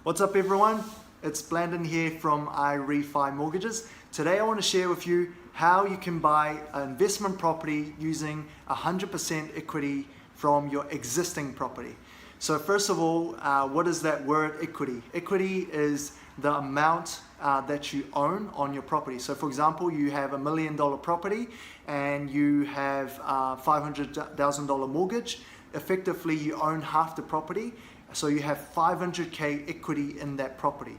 What's up everyone? It's Blandon here from iRefi Mortgages. Today I want to share with you how you can buy an investment property using 100% equity from your existing property. So first of all, what is that word equity? Equity is the amount that you own on your property. So for example, you have $1 million property and you have $500,000 mortgage. Effectively, you own half the property. So you have 500K equity in that property.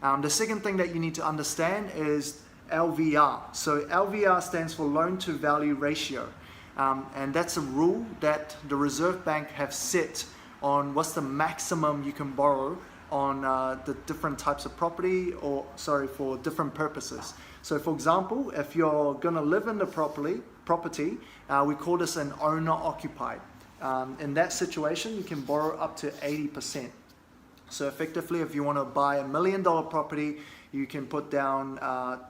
The second thing that you need to understand is LVR. So LVR stands for loan to value ratio. And that's a rule that the Reserve Bank have set on what's the maximum you can borrow on the different types of property, or for different purposes. So for example, if you're gonna live in the property, we call this an owner occupied. In that situation, you can borrow up to 80%. So effectively, if you want to buy $1 million property, you can put down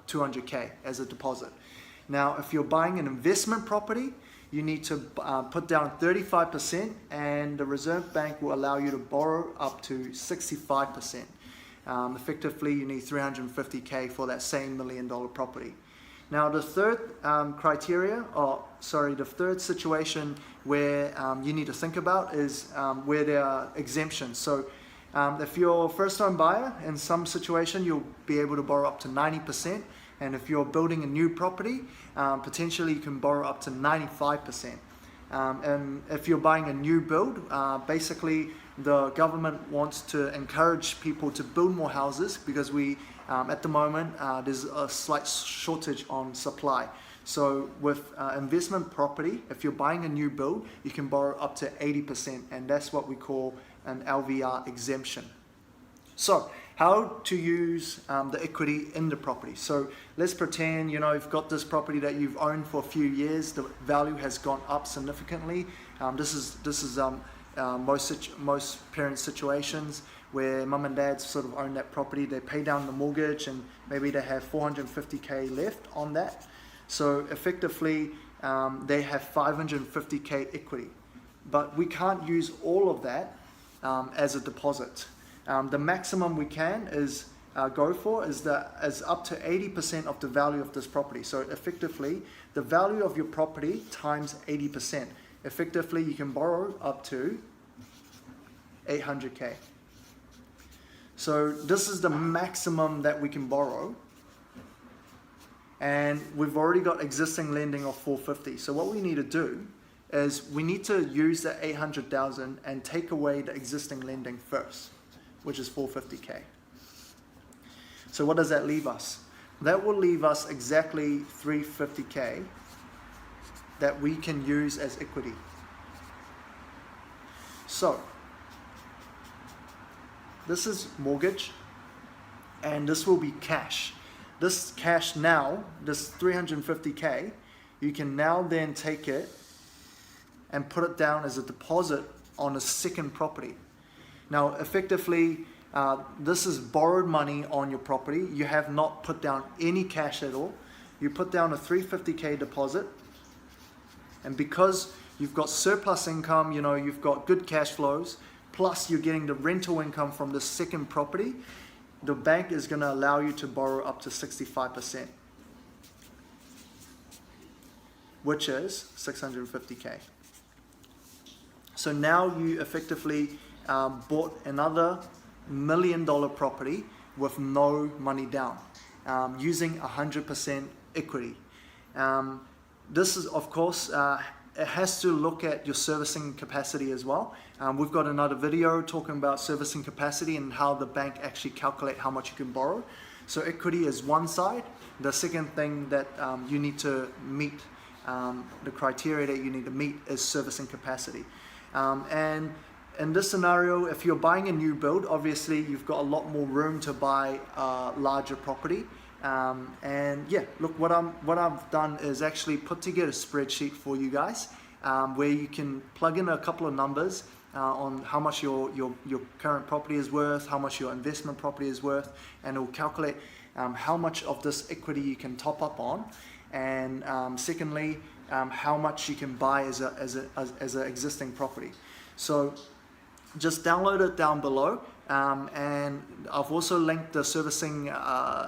200K as a deposit. Now, if you're buying an investment property, you need to put down 35%, and the Reserve Bank will allow you to borrow up to 65%. Effectively, you need 350K for that same $1 million property. Now the third the third situation where you need to think about is where there are exemptions. So if you're a first-time buyer, in some situation you'll be able to borrow up to 90%, and if you're building a new property, potentially you can borrow up to 95%. And if you're buying a new build, basically the government wants to encourage people to build more houses because at the moment there's a slight shortage on supply. So with investment property, if you're buying a new build, you can borrow up to 80%, and that's what we call an LVR exemption. So how to use the equity in the property. So let's pretend you've got this property that you've owned for a few years. The value has gone up significantly. This is most parents' situations where mum and dad sort of own that property. They pay down the mortgage and maybe they have 450K left on that. So effectively, they have 550K equity. But we can't use all of that as a deposit. The maximum we can go for is up to 80% of the value of this property. So effectively, the value of your property times 80%. Effectively, you can borrow up to 800K. So this is the maximum that we can borrow, and we've already got existing lending of 450. So what we need to do is we need to use the 800,000 and take away the existing lending first, which is 450K. So what does that leave us? That will leave us exactly 350K that we can use as equity. So this is mortgage, and this will be cash. This cash now, this 350K, you can now then take it and put it down as a deposit on a second property. Now effectively, this is borrowed money on your property. You have not put down any cash at all. You put down a 350K deposit, and because you've got surplus income, you've got good cash flows, plus you're getting the rental income from the second property, the bank is going to allow you to borrow up to 65%, which is 650K. So now you effectively bought another $1 million property with no money down, using 100% equity. This is, of course, it has to look at your servicing capacity as well. We've got another video talking about servicing capacity and how the bank actually calculate how much you can borrow. So equity is one side. The second thing that you need to meet, the criteria that you need to meet, is servicing capacity. And in this scenario, if you're buying a new build, obviously you've got a lot more room to buy a larger property. And yeah, look, what I've done is actually put together a spreadsheet for you guys, where you can plug in a couple of numbers on how much your current property is worth, how much your investment property is worth, and it will calculate how much of this equity you can top up on, and secondly, how much you can buy as an existing property. So just download it down below. and I've also linked the servicing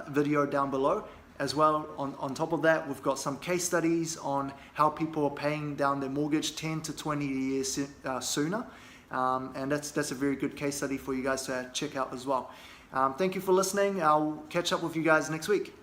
video down below. As well, on top of that, we've got some case studies on how people are paying down their mortgage 10 to 20 years sooner. And that's a very good case study for you guys to check out as well. Thank you for listening. I'll catch up with you guys next week.